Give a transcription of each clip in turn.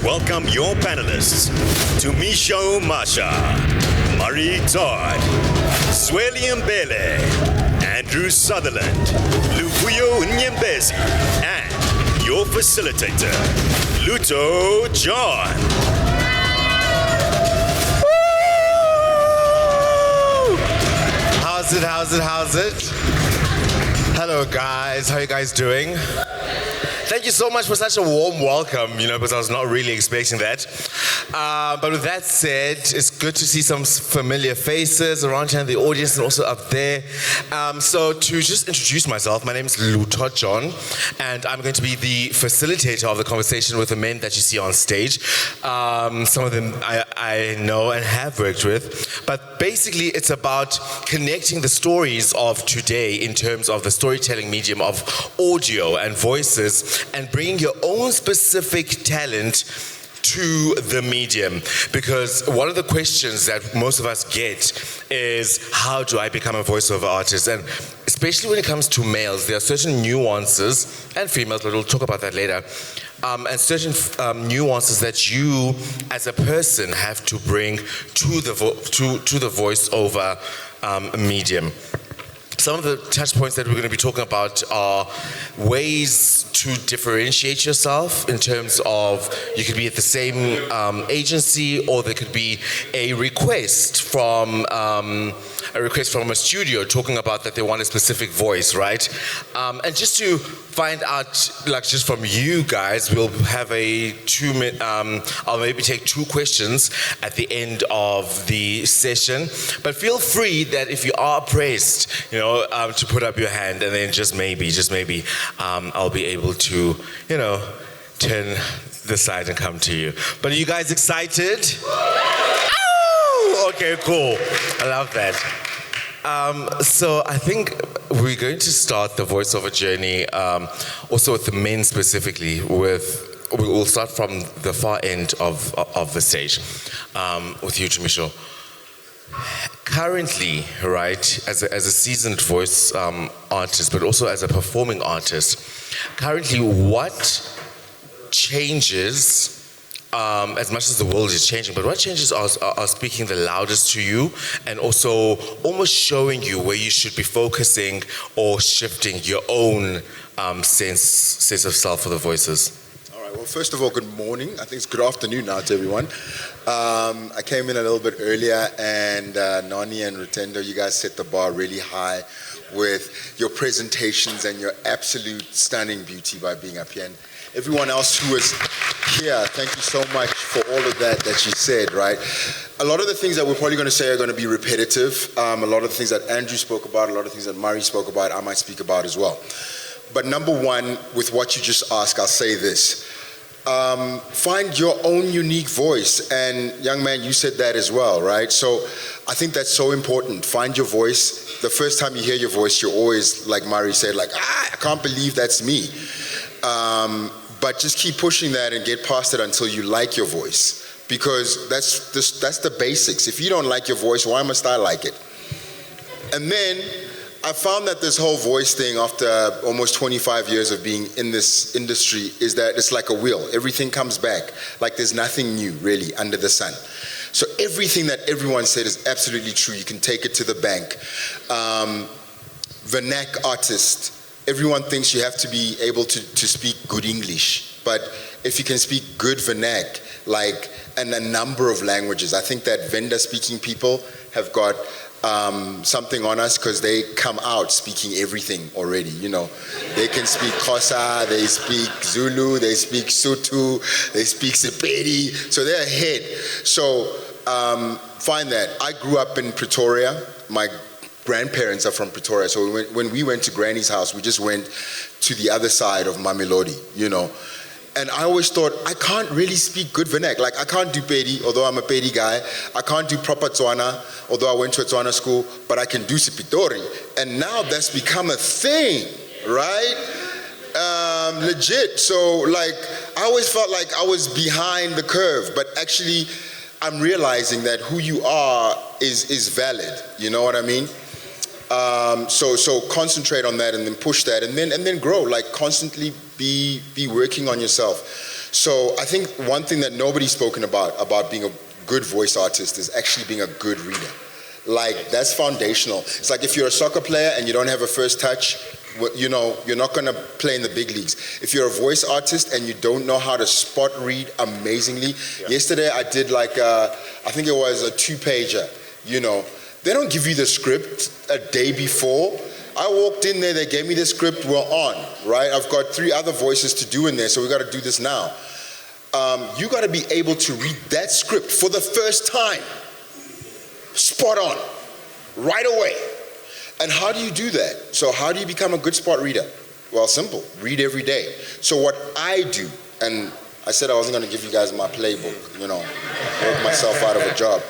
welcome your panelists, Tumisho Masha, Todd, Zweli Mbhele, Andrew Sutherland, Luvuyo Nyembezi, and your facilitator, Lutho John. How's it? Hello guys, how are you guys doing? Thank you so much for such a warm welcome, because I was not really expecting that. But with that said, it's good to see some familiar faces around here in the audience and also up there. So to just introduce myself, my name is Lutho John, and I'm going to be the facilitator of the conversation with the men that you see on stage. Some of them I know and have worked with, but basically it's about connecting the stories of today in terms of the storytelling medium of audio and voices, and bringing your own specific talent to the medium. Because one of the questions that most of us get is, how do I become a voiceover artist? And especially when it comes to males, there are certain nuances, and females, but we'll talk about that later, and certain nuances that you as a person have to bring to the voiceover medium. Some of the touch points that we're going to be talking about are ways to differentiate yourself in terms of, you could be at the same agency, or there could be a request from a studio talking about that they want a specific voice, right? And just to find out, like, just from you guys, we'll have a 2-minute, I'll maybe take 2 questions at the end of the session. But feel free that if you are pressed, to put up your hand, and then just maybe, I'll be able to, turn the side and come to you. But are you guys excited? Oh, okay, cool. I love that. So I think we're going to start the voiceover journey, also with the men specifically. We'll start from the far end of the stage, with you, Tumisho. Currently, right, as a seasoned voice artist, but also as a performing artist, currently what changes, as much as the world is changing, but what changes are speaking the loudest to you, and also almost showing you where you should be focusing or shifting your own sense of self for the voices? Well, first of all, good morning. I think it's good afternoon now to everyone. I came in a little bit earlier, and Nani and Rutendo, you guys set the bar really high with your presentations and your absolute stunning beauty by being up here. And everyone else who is here, thank you so much for all of that you said, right? A lot of the things that we're probably going to say are going to be repetitive. A lot of the things that Andrew spoke about, a lot of the things that Murray spoke about, I might speak about as well. But number one, with what you just asked, I'll say this. Find your own unique voice, and young man, you said that as well, right? So I think that's so important. Find your voice. The first time you hear your voice, you're always, like Mari said, like, I can't believe that's me. But just keep pushing that and get past it until you like your voice, because that's the basics. If you don't like your voice, why must I like it? And then I found that this whole voice thing, after almost 25 years of being in this industry, is that it's like a wheel. Everything comes back. Like there's nothing new, really, under the sun. So everything that everyone said is absolutely true. You can take it to the bank. Vernac artist. Everyone thinks you have to be able to speak good English. But if you can speak good Vernac, like, and a number of languages, I think that Venda-speaking people have got something on us, because they come out speaking everything already, They can speak Xhosa, they speak Zulu, they speak Sotho, they speak Sepedi, so they're ahead. So find that. I grew up in Pretoria. My grandparents are from Pretoria, so when we went to Granny's house, we just went to the other side of Mamelodi, And I always thought, I can't really speak good Vernac. Like, I can't do Pedi, although I'm a Pedi guy. I can't do proper Tswana, although I went to a Tswana school, but I can do Sipitori. And now that's become a thing, right? Legit. So, like, I always felt like I was behind the curve, but actually, I'm realizing that who you are is valid. You know what I mean? So concentrate on that, and then push that, and then grow. Like, constantly be working on yourself. So I think one thing that nobody's spoken about being a good voice artist is actually being a good reader. Like, that's foundational. It's like if you're a soccer player and you don't have a first touch, you know, you're not going to play in the big leagues. If you're a voice artist and you don't know how to spot read amazingly, yesterday I did like I think it was a 2-pager, you know. They don't give you the script a day before. I walked in there, they gave me the script, we're on, right? I've got 3 other voices to do in there, so we got to do this now. You got to be able to read that script for the first time. Spot on, right away. And how do you do that? So how do you become a good spot reader? Well, simple, read every day. So what I do, and I said I wasn't going to give you guys my playbook, you know, work myself out of a job.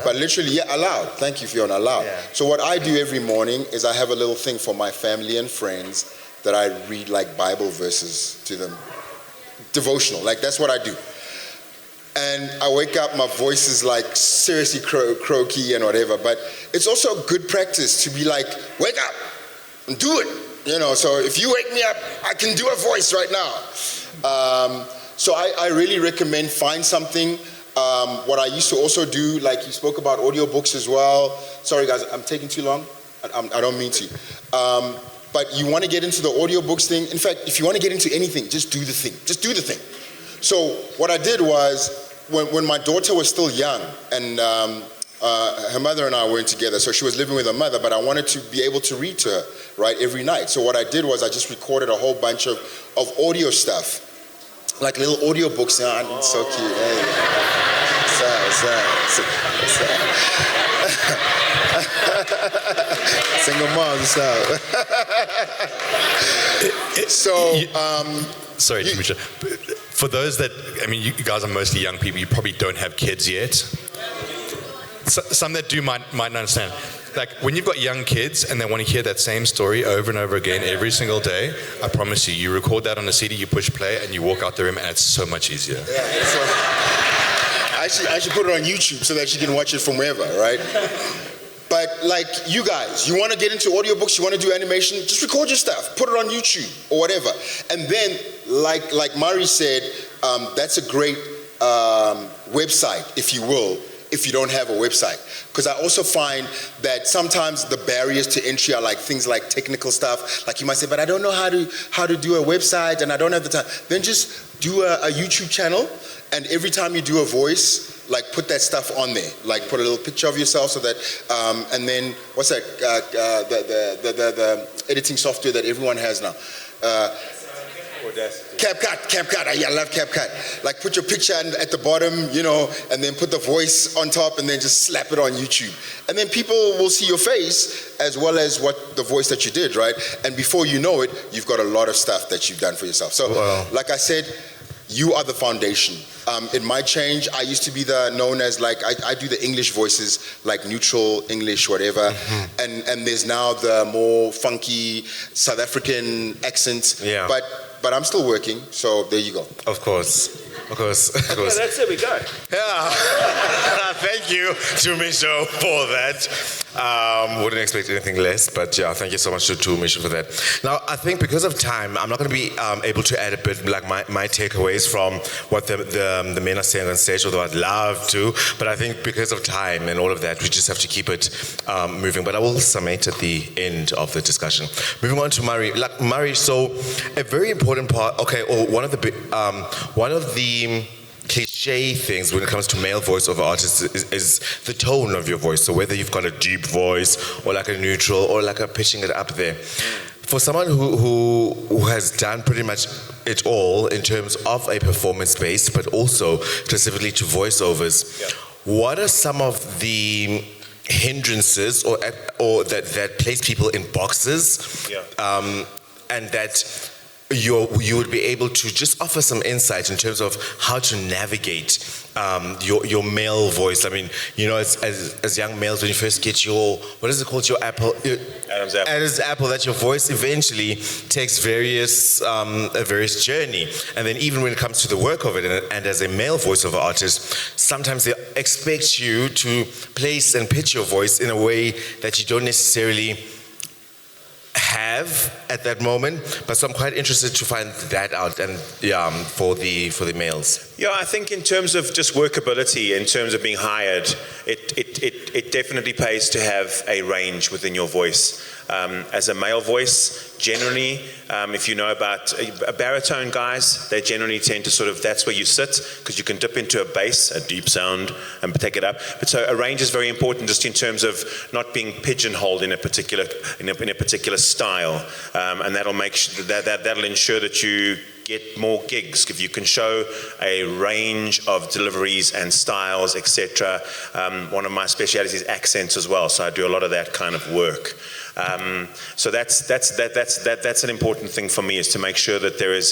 But literally, yeah, aloud. Thank you, Fiona, aloud. Yeah. So what I do every morning is I have a little thing for my family and friends that I read like Bible verses to them. Devotional, like that's what I do. And I wake up, my voice is like seriously croaky and whatever, but it's also a good practice to be like, wake up and do it. You know, so if you wake me up, I can do a voice right now. So I really recommend find something. What I used to also do, like you spoke about audiobooks as well. Sorry guys, I'm taking too long. I don't mean to. But you want to get into the audiobooks thing. In fact, if you want to get into anything, just do the thing. Just do the thing. So what I did was, when my daughter was still young, and her mother and I weren't together, so she was living with her mother, but I wanted to be able to read to her, right, every night. So what I did was I just recorded a whole bunch of audio stuff, like little audio books. It's so cute. Hey. Single moms, so sorry, Tumisho. For those that, I mean, you guys are mostly young people. You probably don't have kids yet. Some that do might not understand. Like when you've got young kids and they want to hear that same story over and over again every single day, I promise you, you record that on a CD, you push play, and you walk out the room, and it's so much easier. Yeah. So I should put it on YouTube so that you can watch it from wherever, right? But like you guys, you want to get into audiobooks, you want to do animation, just record your stuff, put it on YouTube or whatever. And then, like Mari said, that's a great website, if you will, if you don't have a website. Because I also find that sometimes the barriers to entry are like things like technical stuff. Like you might say, but I don't know how to do a website and I don't have the time. Then just do a YouTube channel, and every time you do a voice, like put that stuff on there, like put a little picture of yourself so that, and then what's that, the editing software that everyone has now? CapCut, I love CapCut. Like put your picture at the bottom, you know, and then put the voice on top and then just slap it on YouTube. And then people will see your face as well as what the voice that you did, right? And before you know it, you've got a lot of stuff that you've done for yourself. So like I said, you are the foundation. It might change. I used to be known as like, I do the English voices, like neutral English, whatever. Mm-hmm. And there's now the more funky South African accent. Yeah. But I'm still working, so there you go. Of course. Okay, that's it, we go. Yeah. Thank you, Tumisho, for that. Wouldn't expect anything less, but yeah, thank you so much to Tumisho for that. Now, I think because of time, I'm not going to be able to add a bit like my takeaways from what the men are saying on stage, although I'd love to, but I think because of time and all of that, we just have to keep it moving. But I will summate at the end of the discussion. Moving on to Mari. Like, Mari, so a very important part, one of the cliche things when it comes to male voiceover artists is the tone of your voice. So whether you've got a deep voice or like a neutral or like a pitching it up there. For someone who has done pretty much it all in terms of a performance space, but also specifically to voiceovers, what are some of the hindrances or that place people in boxes, and that you would be able to just offer some insight in terms of how to navigate your male voice? I mean, you know, as young males, when you first get your, what is it called, your apple? Adam's apple, that your voice eventually takes a various journey. And then even when it comes to the work of it, and as a male voiceover artist, sometimes they expect you to place and pitch your voice in a way that you don't necessarily have at that moment. But so I'm quite interested to find that out, and for the males. Yeah, I think in terms of just workability, in terms of being hired, it definitely pays to have a range within your voice. As a male voice, generally, if you know about baritone guys, they generally tend to sort of, that's where you sit, because you can dip into a bass, a deep sound, and take it up. But so a range is very important, just in terms of not being pigeonholed in a particular style, and that'll make that'll ensure that you get more gigs if you can show a range of deliveries and styles, etc. One of my specialities is accents as well, so I do a lot of that kind of work. So that's an important thing for me, is to make sure that there is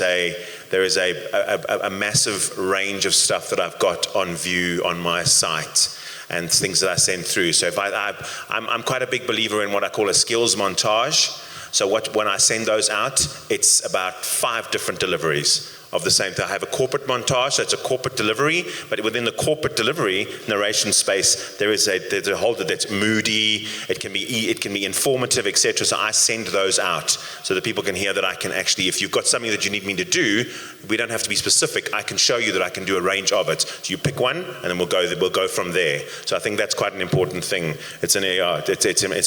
a massive range of stuff that I've got on view on my site and things that I send through. So if I'm quite a big believer in what I call a skills montage. So when I send those out, it's about 5 different deliveries of the same thing. I have a corporate montage, so it's a corporate delivery, but within the corporate delivery narration space, there's a whole that's moody, it can be informative, etc. So I send those out so that people can hear that I can actually, if you've got something that you need me to do, we don't have to be specific. I can show you that I can do a range of it. So you pick one, and then we'll go from there. So I think that's quite an important thing. It's an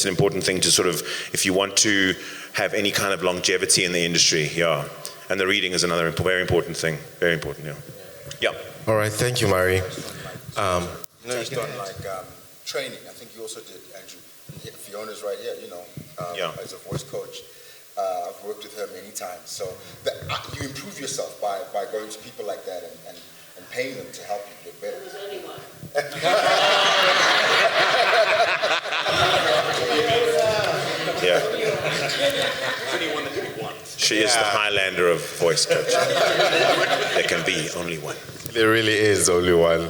important thing to sort of, if you want to have any kind of longevity in the industry, And the reading is another very important thing. Very important, yeah. All right, thank you, Mari. Just on training, I think you also did, Andrew. Fiona's right here, as a voice coach. I've worked with her many times. So you improve yourself by going to people like that and paying them to help you get better. There's only one. Yeah. She is the Highlander of voice coaching. There can be only one. There really is only one.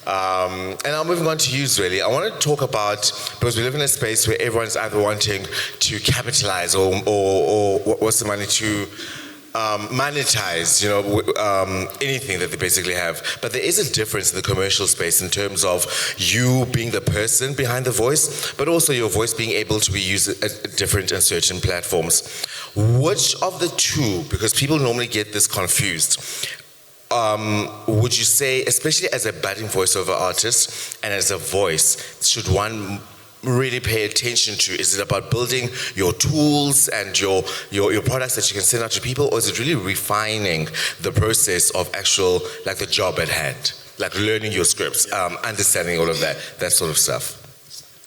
And now moving on to you, Zweli. I want to talk about, because we live in a space where everyone's either wanting to capitalize or what's the money to monetize, anything that they basically have. But there is a difference in the commercial space in terms of you being the person behind the voice, but also your voice being able to be used at different and certain platforms. Which of the two, because people normally get this confused, would you say, especially as a budding voiceover artist and as a voice, should one really pay attention to? Is it about building your tools and your products that you can send out to people, or is it really refining the process of actual, like the job at hand, like learning your scripts, understanding all of that sort of stuff?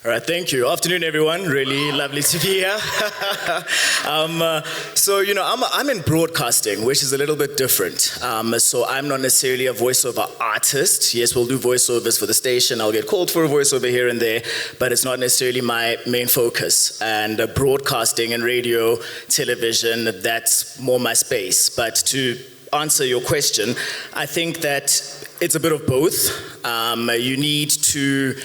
All right, thank you. Afternoon, everyone. Really lovely to be here. So, I'm in broadcasting, which is a little bit different. So I'm not necessarily a voiceover artist. Yes, we'll do voiceovers for the station. I'll get called for a voiceover here and there, but it's not necessarily my main focus. And broadcasting and radio, television, that's more my space. But to answer your question, I think that it's a bit of both. You need to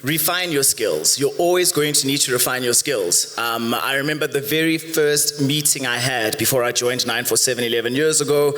refine your skills. You're always going to need to refine your skills. I remember the very first meeting I had before I joined 947 11 years ago.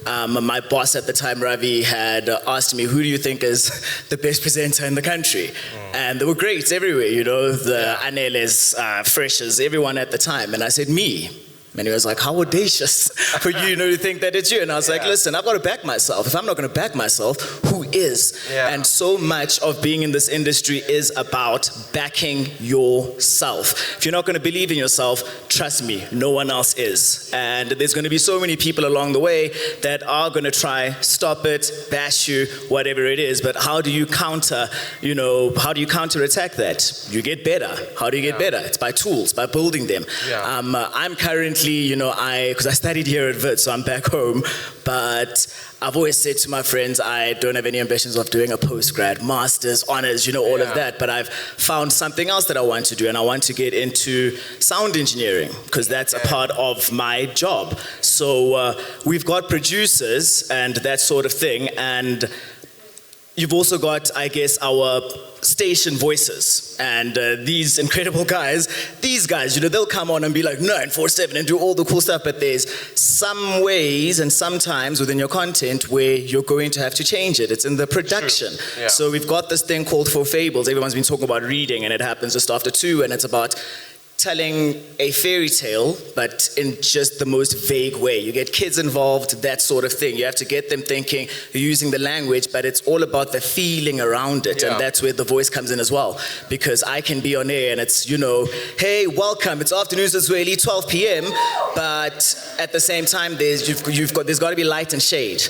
My boss at the time, Ravi, had asked me, who do you think is the best presenter in the country? And there were greats everywhere, the Aneles, Freshers, everyone at the time. And I said, me. And he was like, how audacious for you, to think that it's you. And I was like, listen, I've got to back myself. If I'm not going to back myself, who is? And so much of being in this industry is about backing yourself. If you're not going to believe in yourself, trust me, no one else is. And there's going to be so many people along the way that are going to try, stop it, bash you, whatever it is. But how do you counterattack that? You get better. How do you get better? It's by tools, by building them. I'm currently, because I studied here at Wits, so I'm back home, but I've always said to my friends, I don't have any ambitions of doing a postgrad, masters, honors, all of that, but I've found something else that I want to do, and I want to get into sound engineering, because that's a part of my job. So we've got producers and that sort of thing, and you've also got, I guess, our station voices, and these incredible guys, they'll come on and be like 947 and do all the cool stuff, but there's some ways and sometimes within your content where you're going to have to change it. It's in the production. So we've got this thing called For Fables. Everyone's been talking about reading, and it happens just after 2, and it's about telling a fairy tale, but in just the most vague way. You get kids involved, that sort of thing. You have to get them thinking, you're using the language, but it's all about the feeling around it. And that's where the voice comes in as well. Because I can be on air and it's, hey, welcome, it's afternoons at Zweli, 12 p.m. But at the same time, there's got to be light and shade,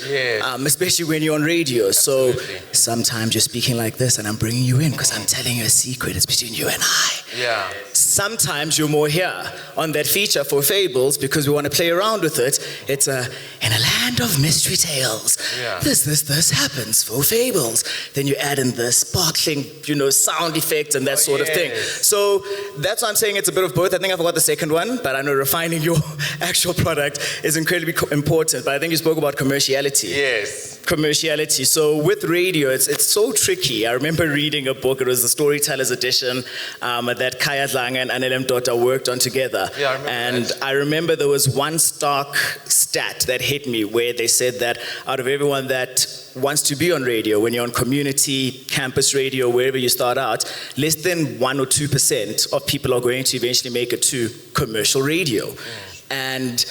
especially when you're on radio. Absolutely. So sometimes you're speaking like this and I'm bringing you in because I'm telling you a secret. It's between you and I. Yeah. Sometimes you're more here on that feature for fables because we want to play around with it. It's in a land of mystery tales. Yeah. This happens for fables. Then you add in the sparkling, sound effects and that sort of thing. So that's why I'm saying it's a bit of both. I think I forgot the second one, but I know refining your actual product is incredibly important. But I think you spoke about commerciality. Yes. Commerciality. So with radio, it's so tricky. I remember reading a book. It was the Storyteller's Edition that Kaya Dlang and Anelem Dota worked on together. Yeah, I remember and that. I remember there was one stark stat that hit me where they said that out of everyone that wants to be on radio, when you're on community, campus radio, wherever you start out, less than 1 or 2% of people are going to eventually make it to commercial radio. And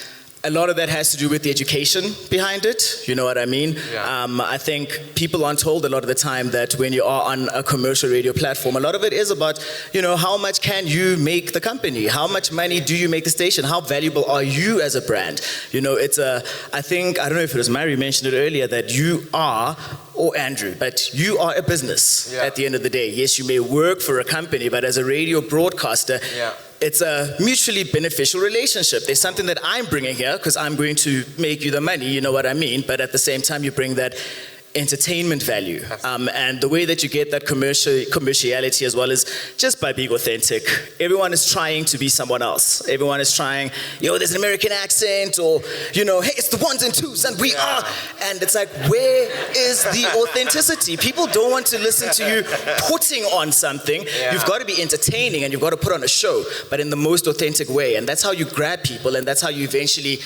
a lot of that has to do with the education behind it, you know what I mean? Yeah. I think people aren't told a lot of the time that when you are on a commercial radio platform, a lot of it is about, how much can you make the company? How much money do you make the station? How valuable are you as a brand? I don't know if it was Mary mentioned it earlier, that you are, or Andrew, but you are a business at the end of the day. Yes, you may work for a company, but as a radio broadcaster, it's a mutually beneficial relationship. There's something that I'm bringing here because I'm going to make you the money, you know what I mean? But at the same time, you bring that entertainment value. And the way that you get that commerciality as well is just by being authentic. Everyone is trying to be someone else. Everyone is trying, there's an American accent, or, hey, it's the ones and twos, and we are. And it's like, where is the authenticity? People don't want to listen to you putting on something. You've got to be entertaining and you've got to put on a show, but in the most authentic way. And that's how you grab people, and that's how you eventually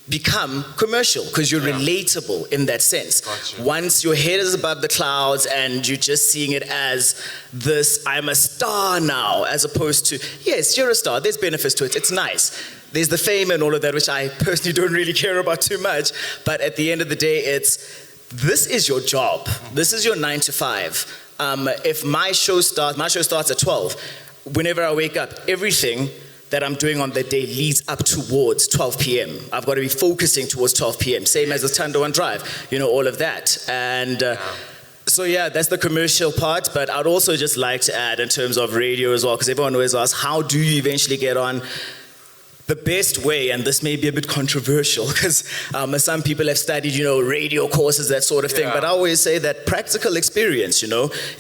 become commercial, because you're relatable in that sense. Gotcha. Once your head is above the clouds and you're just seeing it as this, I'm a star now, as opposed to, yes, you're a star, there's benefits to it, it's nice. There's the fame and all of that, which I personally don't really care about too much, but at the end of the day, this is your job. This is your 9 to 5. If my show starts at 12, whenever I wake up, everything that I'm doing on that day leads up towards 12 p.m. I've got to be focusing towards 12 p.m. Same as the Tando and Drive, all of that. And so that's the commercial part, but I'd also just like to add in terms of radio as well, because everyone always asks, how do you eventually get on? The best way, and this may be a bit controversial because some people have studied, radio courses, that sort of thing, but I always say that practical experience,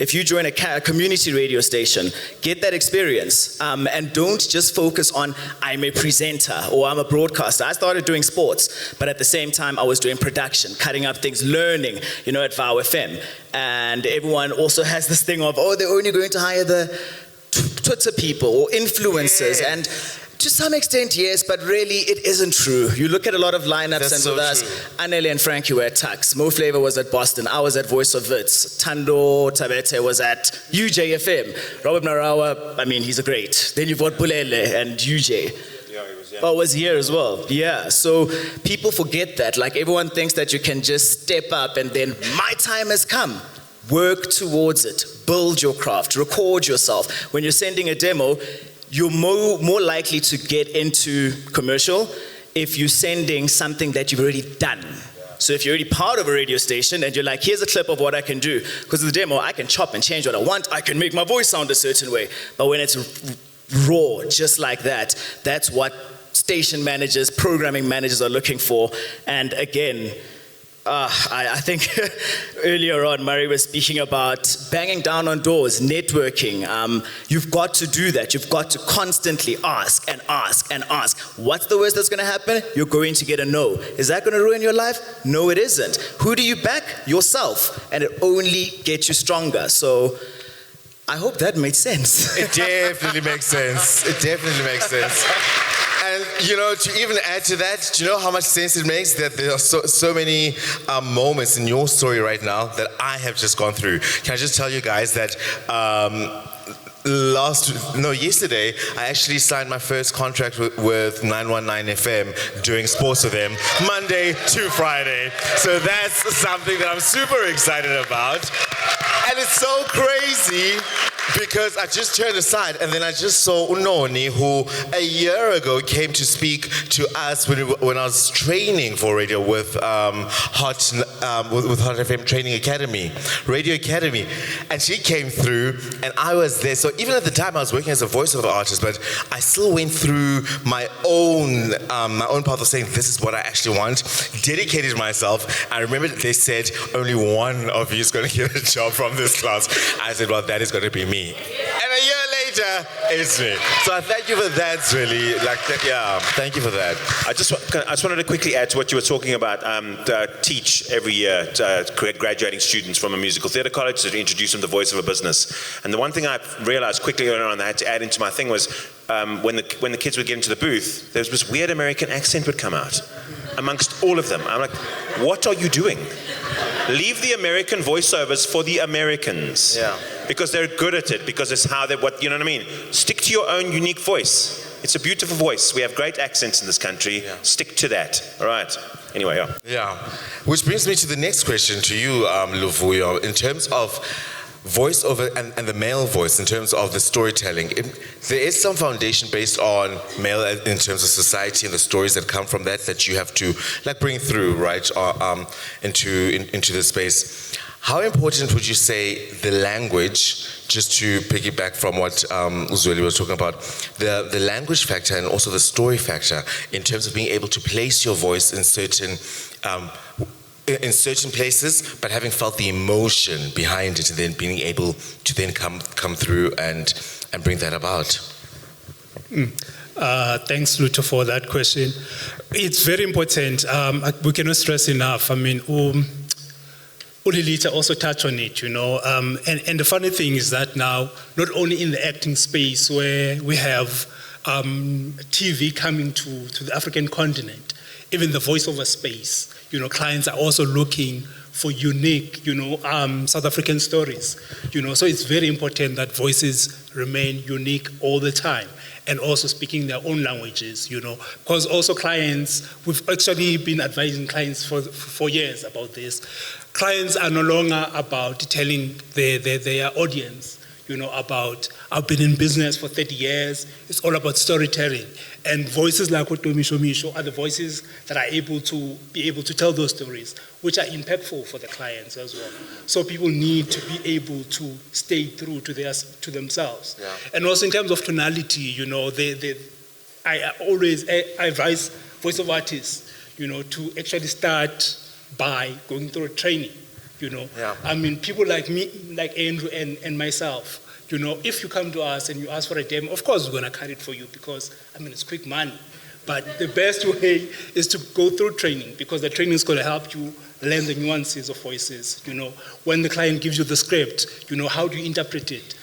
if you join a community radio station, get that experience, and don't just focus on, I'm a presenter or I'm a broadcaster. I started doing sports, but at the same time, I was doing production, cutting up things, learning, at VOW FM. And everyone also has this thing of, they're only going to hire the Twitter people or influencers, and to some extent, yes, but really it isn't true. You look at a lot of lineups, That's and so with us, true. Anele and Frankie were at Tux, Mo Flavor was at Boston, I was at Voice of Wits, Tando Tabete was at UJFM, Robert Marawa, he's a great. Then you've got Bulele and UJ. But was here as well. Yeah, so people forget that. Like, everyone thinks that you can just step up and then my time has come. Work towards it. Build your craft. Record yourself. When you're sending a demo, you're more likely to get into commercial if you're sending something that you've already done. So if you're already part of a radio station and you're like, here's a clip of what I can do, because the demo, I can chop and change what I want, I can make my voice sound a certain way. But when it's raw, just like that, that's what station managers, programming managers are looking for. And again, I think earlier on, Murray was speaking about banging down on doors, networking. You've got to do that. You've got to constantly ask and ask and ask. What's the worst that's going to happen? You're going to get a no. Is that going to ruin your life? No, it isn't. Who do you back? Yourself. And it only gets you stronger. So I hope that made sense. It definitely makes sense. It definitely makes sense. And, to even add to that, do you know how much sense it makes that there are so many moments in your story right now that I have just gone through? Can I just tell you guys that yesterday, I actually signed my first contract with 919 FM doing sports with them Monday to Friday. So that's something that I'm super excited about. And it's so crazy because I just turned aside and then I just saw Unoni, who a year ago came to speak to us when I was training for radio with Hot FM Training Academy, Radio Academy. And she came through and I was there. So even at the time I was working as a voiceover artist, but I still went through my own path of saying, this is what I actually want, dedicated myself. I remember they said, only one of you is going to get a job from this class. I said, well, that is going to be me. And a year later, it's me. So I thank you for that, Zweli. Thank you for that. I just wanted to quickly add to what you were talking about. Teach every year graduating students from a musical theatre college to introduce them to the voiceover business. And the one thing I realized quickly earlier on that I had to add into my thing was when the kids would get into the booth, there was this weird American accent would come out amongst all of them. I'm like, what are you doing? Leave the American voiceovers for the Americans. Yeah. Because they're good at it, because it's how they, you know what I mean? Stick to your own unique voice. It's a beautiful voice. We have great accents in this country. Yeah. Stick to that. All right. Anyway, yeah. Yeah. Which brings me to the next question to you, Luvuyo, in terms of voiceover and the male voice, in terms of the storytelling. There is some foundation based on male in terms of society and the stories that come from that you have to bring through, right, into the space. How important would you say the language, just to piggyback from what Zweli was talking about, the language factor and also the story factor in terms of being able to place your voice in certain places, but having felt the emotion behind it and then being able to then come through and bring that about? Thanks, Lutho, for that question. It's very important. We cannot stress enough. I mean, Ulilita also touched on it, and the funny thing is that now, not only in the acting space where we have TV coming to the African continent, even the voiceover space, clients are also looking for unique, South African stories, so it's very important that voices remain unique all the time and also speaking their own languages, because also clients, we've actually been advising clients for years about this. Clients are no longer about telling their audience, about, I've been in business for 30 years. It's all about storytelling. And voices like Tumisho Masha are the voices that are able to tell those stories, which are impactful for the clients as well. So people need to be able to stay true to themselves. Yeah. And also in terms of tonality, I always advise voiceover artists, to actually start by going through a training, Yeah. I mean, people like me, like Andrew and myself, if you come to us and you ask for a demo, of course we're going to cut it for you because, it's quick money. But the best way is to go through training because the training is going to help you learn the nuances of voices. When the client gives you the script, how do you interpret it?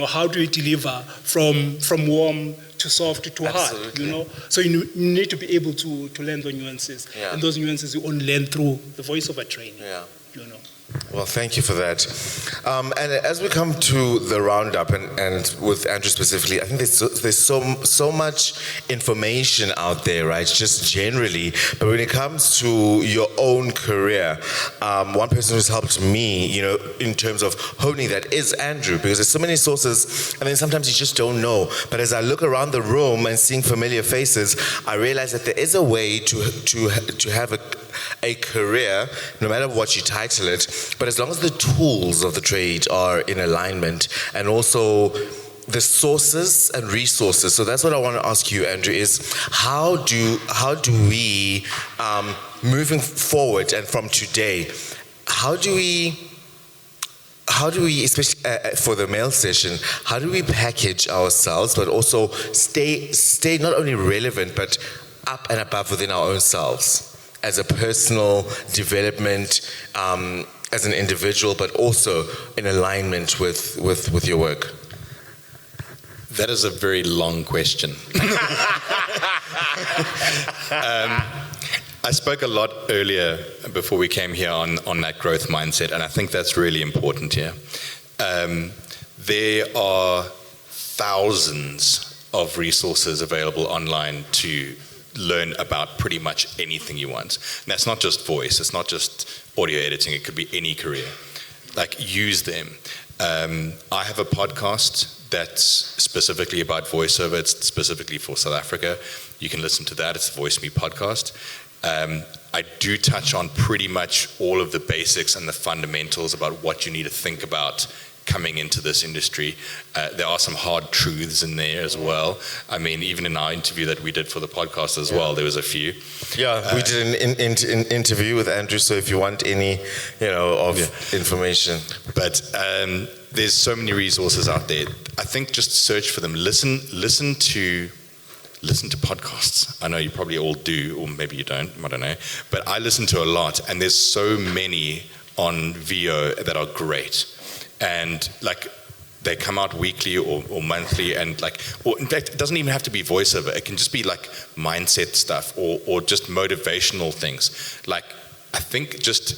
How do you deliver from warm to soft to hard? So you need to be able to learn the nuances. Yeah. And those nuances you only learn through the voiceover training. Yeah. Well, thank you for that. And as we come to the roundup, and with Andrew specifically, I think there's so much information out there, right? Just generally, but when it comes to your own career, one person who's helped me, in terms of honing that is Andrew, because there's so many sources, and then sometimes you just don't know. But as I look around the room and seeing familiar faces, I realize that there is a way to have a career, no matter what you title it, but as long as the tools of the trade are in alignment and also the sources and resources. So that's what I want to ask you, Andrew, is how do we, moving forward and from today, how do we, especially for the male session, how do we package ourselves but also stay not only relevant but up and above within our own selves? As a personal development, as an individual, but also in alignment with your work? That is a very long question. I spoke a lot earlier before we came here on that growth mindset, and I think that's really important here. There are thousands of resources available online to learn about pretty much anything you want. And that's not just voice, it's not just audio editing, it could be any career. Like, use them. I have a podcast that's specifically about voiceover. It's specifically for South Africa. You can listen to that. It's the Voice Me podcast. I do touch on pretty much all of the basics and the fundamentals about what you need to think about coming into this industry. There are some hard truths in there as well. I mean, even in our interview that we did for the podcast as well, there was a few. Yeah, we did an interview with Andrew, so if you want any, information. But there's so many resources out there. I think just search for them. Listen to podcasts. I know you probably all do, or maybe you don't, I don't know. But I listen to a lot, and there's so many on VO that are great. And like, they come out weekly or monthly, and like, or in fact, it doesn't even have to be voiceover. It can just be like mindset stuff or just motivational things. Like, I think just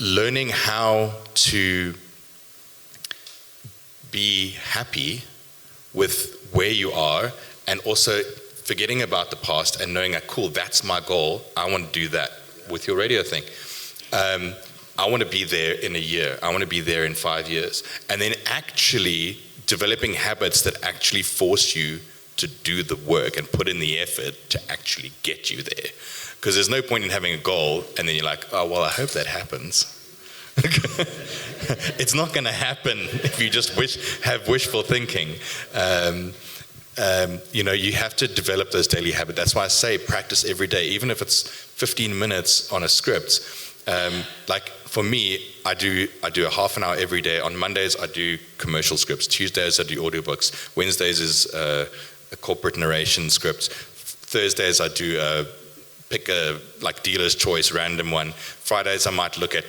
learning how to be happy with where you are, and also forgetting about the past and knowing that, cool, that's my goal. I want to do that with your radio thing. I want to be there in a year. I want to be there in 5 years. And then actually developing habits that actually force you to do the work and put in the effort to actually get you there. Because there's no point in having a goal and then you're like, oh, well, I hope that happens. It's not going to happen if you just have wishful thinking. You have to develop those daily habits. That's why I say practice every day, even if it's 15 minutes on a script. Like for me, I do a half an hour every day. On Mondays, I do commercial scripts. Tuesdays, I do audiobooks. Wednesdays is a corporate narration script. Thursdays, I do pick a like dealer's choice, random one. Fridays, I might look at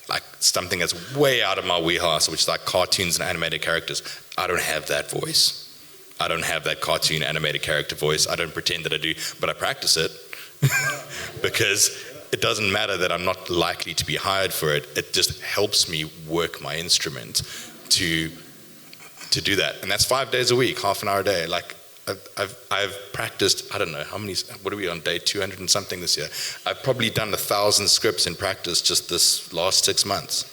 like something that's way out of my wheelhouse, which is like cartoons and animated characters. I don't have that voice. I don't have that cartoon animated character voice. I don't pretend that I do, but I practice it because it doesn't matter that I'm not likely to be hired for it. It just helps me work my instrument to do that. And that's 5 days a week, half an hour a day. Like I've practiced, I don't know, how many, what are we on, day 200 and something this year? I've probably done 1,000 scripts in practice just this last 6 months.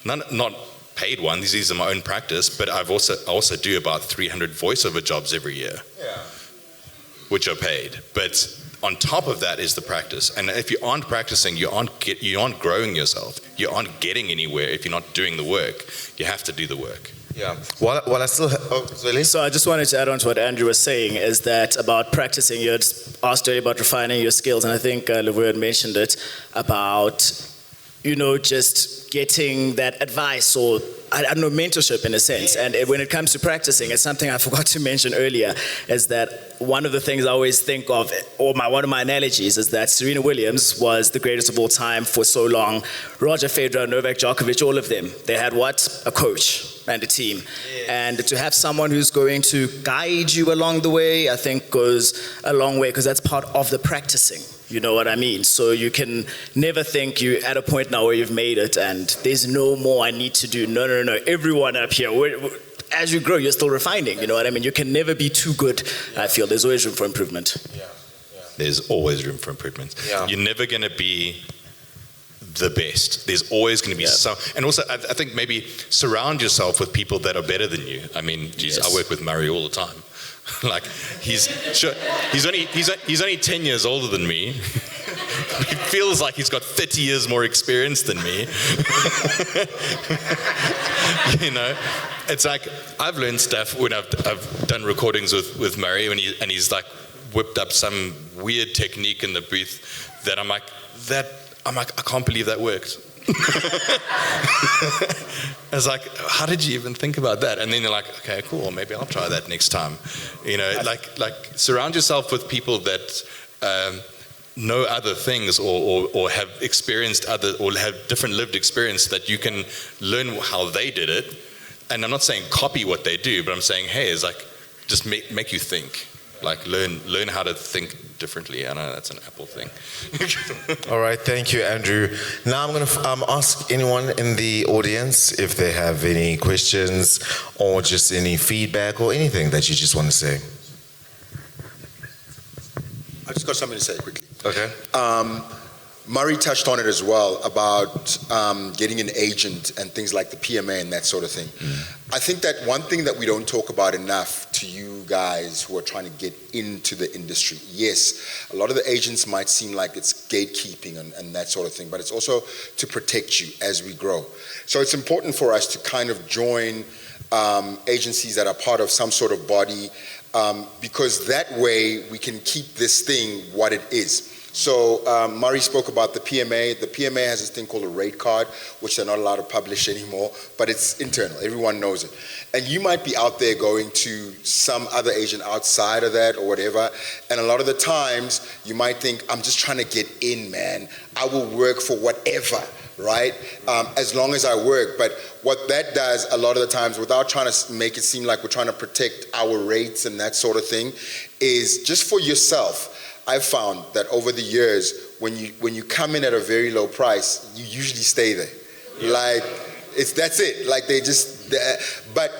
Not paid ones, these are my own practice, but I also do about 300 voiceover jobs every year, which are paid. But on top of that is the practice. And if you aren't practicing, you aren't growing yourself. You aren't getting anywhere if you're not doing the work. You have to do the work. Yeah. While I still Zweli? So I just wanted to add on to what Andrew was saying, is that about practicing. You had asked earlier about refining your skills, and I think Luvuyo had mentioned it about, just getting that advice or, I don't know, mentorship in a sense. And when it comes to practicing, it's something I forgot to mention earlier, is that one of the things I always think of, or one of my analogies, is that Serena Williams was the greatest of all time for so long. Roger Federer, Novak Djokovic, all of them, they had what? A coach and a team. Yes. And to have someone who's going to guide you along the way, I think goes a long way, because that's part of the practicing. You know what I mean? So you can never think you're at a point now where you've made it and there's no more I need to do. No. Everyone up here, as you grow, you're still refining. You know what I mean? You can never be too good, I feel. There's always room for improvement. Yeah. There's always room for improvement. Yeah. You're never going to be the best. There's always going to be some. And also, I think maybe surround yourself with people that are better than you. I mean, geez, I work with Murray all the time. Like, he's only 10 years older than me. He feels like he's got 30 years more experience than me. It's like I've learned stuff when I've done recordings with Murray, and he's like whipped up some weird technique in the booth that I'm like, I can't believe that worked. I was like, how did you even think about that? And then you're like, okay, cool, maybe I'll try that next time. Like surround yourself with people that know other things or have experienced other, or have different lived experience, that you can learn how they did it. And I'm not saying copy what they do, but I'm saying, hey, it's like, just make you think. Like learn how to think differently. I know that's an Apple thing. All right, thank you, Andrew. Now I'm going to ask anyone in the audience if they have any questions or just any feedback or anything that you just want to say. I just got something to say quickly. Okay. Murray touched on it as well about getting an agent and things like the PMA and that sort of thing. I think that one thing that we don't talk about enough to you guys who are trying to get into the industry, yes, a lot of the agents might seem like it's gatekeeping and that sort of thing, but it's also to protect you as we grow. So it's important for us to kind of join agencies that are part of some sort of body, because that way we can keep this thing what it is. So Murray spoke about the PMA. The PMA has this thing called a rate card, which they're not allowed to publish anymore, but it's internal. Everyone knows it. And you might be out there going to some other agent outside of that or whatever, and a lot of the times you might think, I'm just trying to get in, man. I will work for whatever, right? As long as I work. But what that does a lot of the times, without trying to make it seem like we're trying to protect our rates and that sort of thing, is just for yourself. I've found that over the years, when you come in at a very low price, you usually stay there. Like, that's it. Like but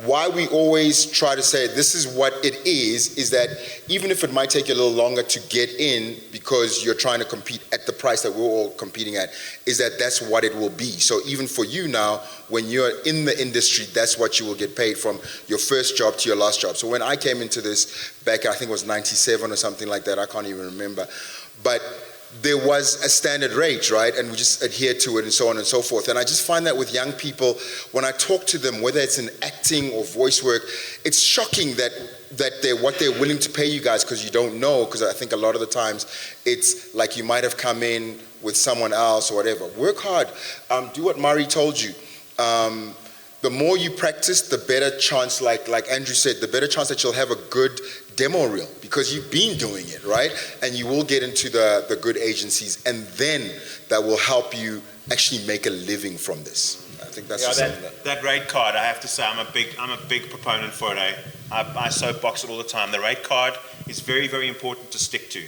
why we always try to say this is what it is that even if it might take you a little longer to get in because you're trying to compete at the price that we're all competing at, is that's what it will be. So even for you now, when you're in the industry, that's what you will get paid from your first job to your last job. So when I came into this back, I think it was 97 or something like that, I can't even remember. But there was a standard rate, right? And we just adhere to it and so on and so forth. And I just find that with young people, when I talk to them, whether it's in acting or voice work, it's shocking that what they're willing to pay you guys, because you don't know, because I think a lot of the times it's like you might have come in with someone else or whatever. Work hard. Do what Murray told you. The more you practice, the better chance, like Andrew said, the better chance that you'll have a good demo reel, because you've been doing it, right? And you will get into the good agencies, and then that will help you actually make a living from this. I think that's that rate card. I have to say, I'm a big proponent for it. I soapbox it all the time. The rate card is very, very important to stick to.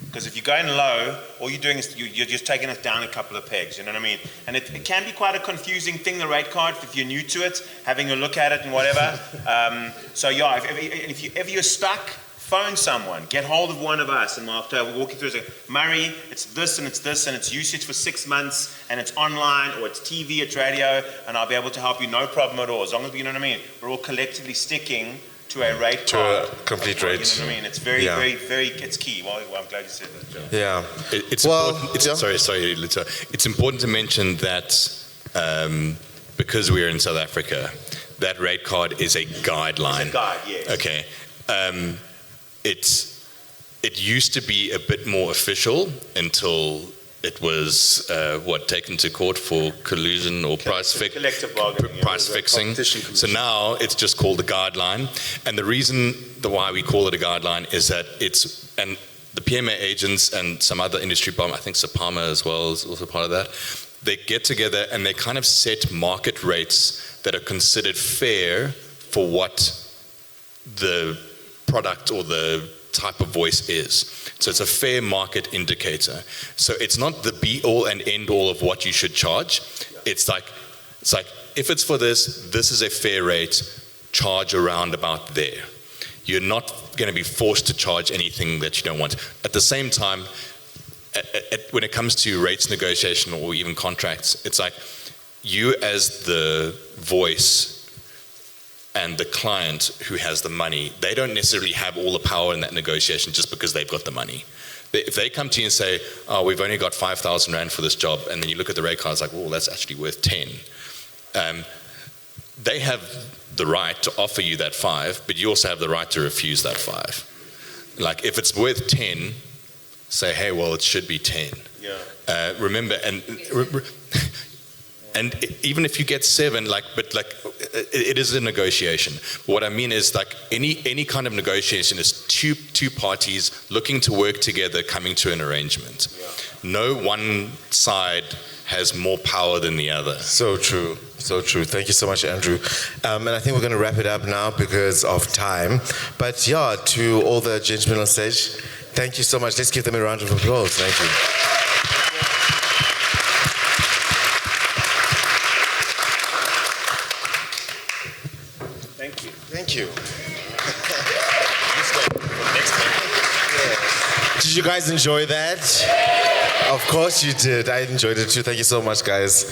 Because if you're going low, all you're doing is you're just taking it down a couple of pegs, you know what I mean? And it can be quite a confusing thing, the rate card, if you're new to it, having a look at it and whatever. So yeah, if you're stuck, phone someone, get hold of one of us, and we'll walk you through it. Murray, it's this and it's this, and it's usage for 6 months, and it's online, or it's TV, it's radio, and I'll be able to help you, no problem at all. As long as, you know what I mean, we're all collectively sticking to a rate card. To a complete rate. You know what I mean? It's very, very, it's key. Well, I'm glad you said that, John. Yeah. It's important. Sorry, Lutho. It's important to mention that because we are in South Africa, that rate card is a guideline. It's a guide, yes. Okay. It used to be a bit more official until it was taken to court for collusion or price fixing. So now it's just called a guideline, and the reason why we call it a guideline is that and the PMA agents and some other industry, I think Sapama as well is also part of that. They get together and they kind of set market rates that are considered fair for what the product or the type of voice is. So it's a fair market indicator. So it's not the be all and end all of what you should charge. It's like if it's for this is a fair rate, charge around about there. You're not going to be forced to charge anything that you don't want. At the same time, when it comes to rates negotiation or even contracts, it's like you as the voice and the client who has the money, they don't necessarily have all the power in that negotiation just because they've got the money. If they come to you and say, oh, we've only got 5,000 Rand for this job, and then you look at the rate card, it's like, well, that's actually worth 10. They have the right to offer you that 5, but you also have the right to refuse that 5. Like, if it's worth 10, say, hey, well, it should be 10. Yeah. Remember, and even if you get 7, it is a negotiation. What I mean is, like, any kind of negotiation is two parties looking to work together, coming to an arrangement. Yeah. No one side has more power than the other. So true. So true. Thank you so much, Andrew. And I think we're going to wrap it up now because of time. But yeah, to all the gentlemen on stage, Thank you so much. Let's give them a round of applause. Thank you. Thank you. Thank you. Did you guys enjoy that? Of course you did. I enjoyed it too. Thank you so much, guys.